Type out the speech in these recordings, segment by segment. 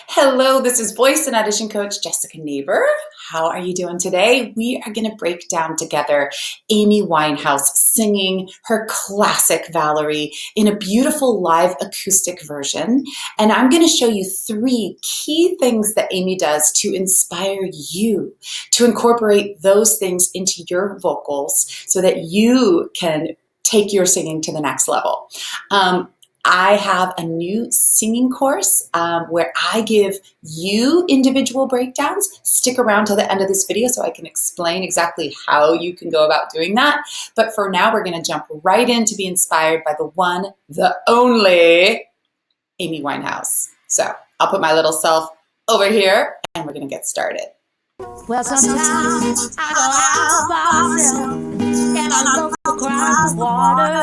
Hello, this is voice and audition coach Jessica Neighbor. How are you doing today? We are going to break down together Amy Winehouse singing her classic Valerie in a beautiful live acoustic version. And I'm going to show you 3 key things that Amy does to inspire you to incorporate those things into your vocals so that you can take your singing to the next level. I have a new singing course where I give you individual breakdowns. Stick around till the end of this video so I can explain exactly how you can go about doing that. But for now, we're going to jump right in to be inspired by the one, the only Amy Winehouse. So I'll put my little self over here and we're going to get started. Well, sometimes I go out by myself and I look across the water.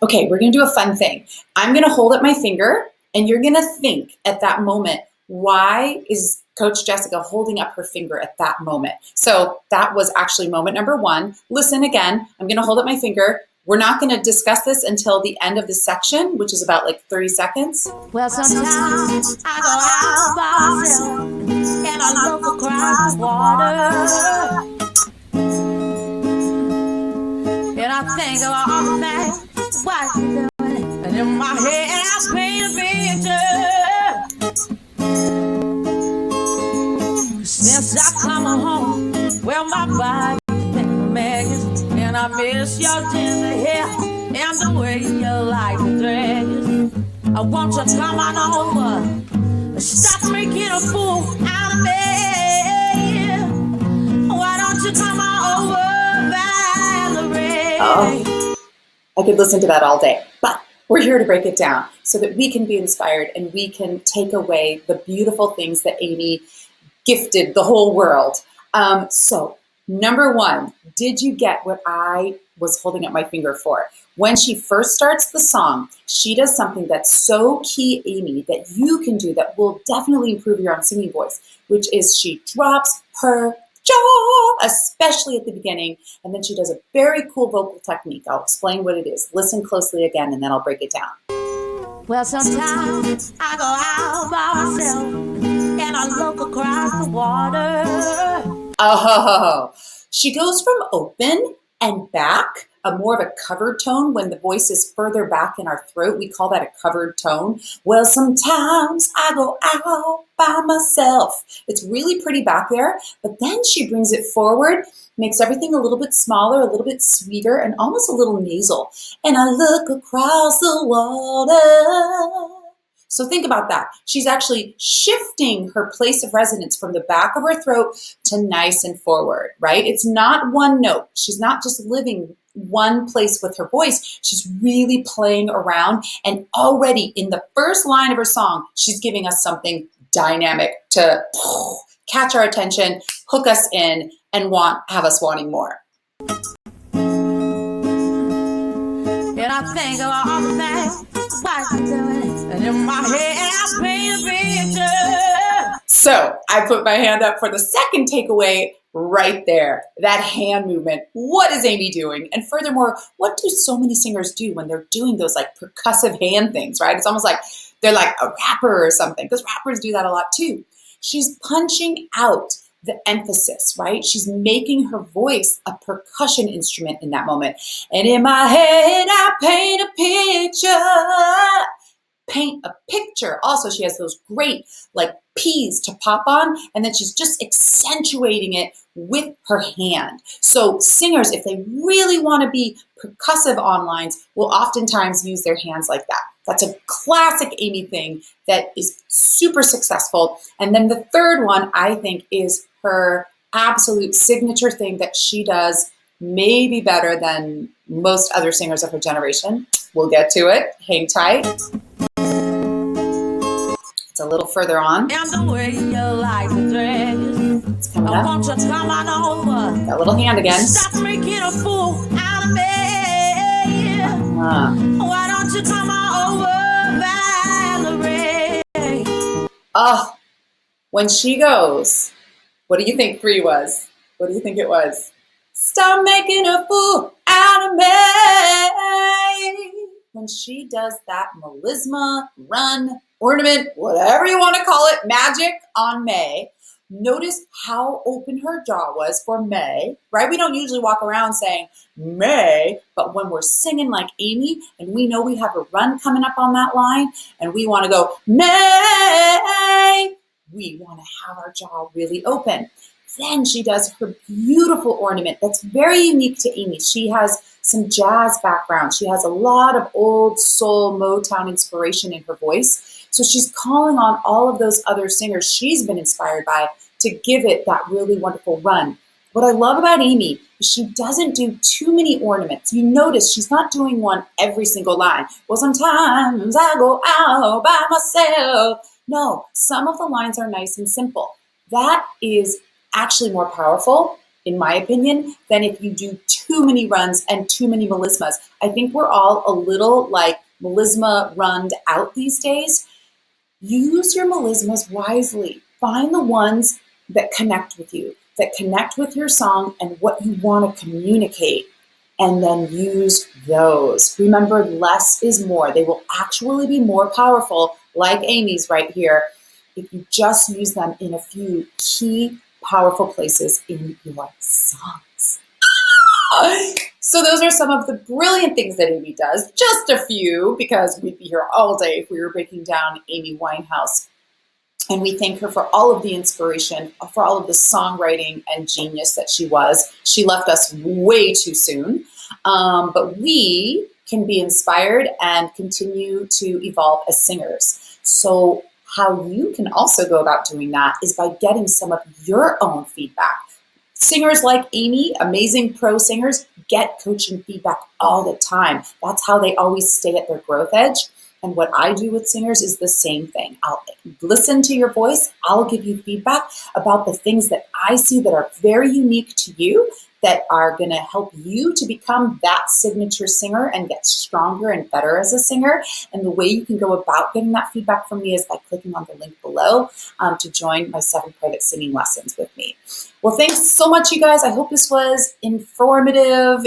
Okay, we're gonna do a fun thing. I'm gonna hold up my finger and you're gonna think at that moment, why is Coach Jessica holding up her finger at that moment? So that was actually moment number 1. Listen again, I'm gonna hold up my finger. We're not gonna discuss this until the end of this section, which is about like 30 seconds. Well, sometimes I go out by myself and I look across the water. And I think of all the things what you doing, and in my head I paint a picture. Since I come home, well my body's been a mess, and I miss your tender hair and the way you like to dress. I want you to come on over, stop making a fool out of me. Why don't you come on over, Valerie? Oh, I could listen to that all day, but we're here to break it down so that we can be inspired and we can take away the beautiful things that Amy gifted the whole world. So number 1, did you get what I was holding up my finger for? When she first starts the song, she does something that's so key, Amy, that you can do that will definitely improve your own singing voice, which is she drops her jaw, especially at the beginning, and then she does a very cool vocal technique. I'll explain what it is. Listen closely again, and then I'll break it down. Well, sometimes I go out by myself and I look across the water. Oh, she goes from open and back, a more of a covered tone when the voice is further back in our throat. We call that a covered tone. Well, sometimes I go out by myself. It's really pretty back there, but then she brings it forward, makes everything a little bit smaller, a little bit sweeter, and almost a little nasal. And I look across the water. So think about that. She's actually shifting her place of resonance from the back of her throat to nice and forward, right? It's not one note. She's not just living one place with her voice. She's really playing around. And already in the first line of her song, she's giving us something dynamic to catch our attention, hook us in, and have us wanting more. And I think of all the things what you doing, and in my head I paint a picture. So I put my hand up for the second takeaway right there, that hand movement. What is Amy doing? And furthermore, what do so many singers do when they're doing those like percussive hand things, right? It's almost like they're like a rapper or something, because rappers do that a lot too. She's punching out the emphasis, right? She's making her voice a percussion instrument in that moment. And in my head, I paint a picture. Paint a picture. Also, she has those great like P's to pop on, and then she's just accentuating it with her hand. So singers, if they really want to be percussive on lines, will oftentimes use their hands like that. That's a classic Amy thing that is super successful. And then the third one, I think, is her absolute signature thing that she does maybe better than most other singers of her generation. We'll get to it. Hang tight. It's a little further on. And the way you like to dress. It's coming I up. want you to come on over. That little hand again. Stop making a fool out of me. Why don't you come on over, Valerie? Oh, when she goes, what do you think 3 was? What do you think it was? Stop making a fool out of me. When she does that melisma run ornament, whatever you want to call it, magic on May. Notice how open her jaw was for May, right? We don't usually walk around saying May, but when we're singing like Amy and we know we have a run coming up on that line and we want to go May, we want to have our jaw really open. Then she does her beautiful ornament that's very unique to Amy. She has some jazz background. She has a lot of old soul Motown inspiration in her voice. So she's calling on all of those other singers she's been inspired by to give it that really wonderful run. What I love about Amy is she doesn't do too many ornaments. You notice she's not doing one every single line. Well, sometimes I go out by myself. No, some of the lines are nice and simple. That is actually more powerful, in my opinion, than if you do too many runs and too many melismas. I think we're all a little like melisma runned out these days. Use your melismas wisely. Find the ones that connect with you, that connect with your song and what you want to communicate, and then use those. Remember, less is more. They will actually be more powerful, like Amy's right here, if you just use them in a few key powerful places in your songs. So those are some of the brilliant things that Amy does. Just a few, because we'd be here all day if we were breaking down Amy Winehouse. And we thank her for all of the inspiration, for all of the songwriting and genius that she was. She left us way too soon, but we can be inspired and continue to evolve as singers. So how you can also go about doing that is by getting some of your own feedback. Singers like Amy, amazing pro singers, get coaching feedback all the time. That's how they always stay at their growth edge. And what I do with singers is the same thing. I'll listen to your voice. I'll give you feedback about the things that I see that are very unique to you, that are going to help you to become that signature singer and get stronger and better as a singer. And the way you can go about getting that feedback from me is by clicking on the link below to join my 7 private singing lessons with me. Well, thanks so much, you guys. I hope this was informative,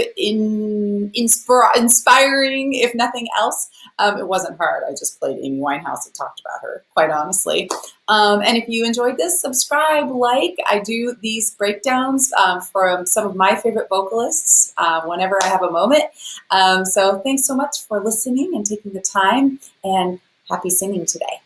inspiring, if nothing else. It wasn't hard. I just played Amy Winehouse and talked about her, quite honestly. And if you enjoyed this, subscribe, like. I do these breakdowns from some of my favorite vocalists whenever I have a moment. So thanks so much for listening and taking the time, and happy singing today.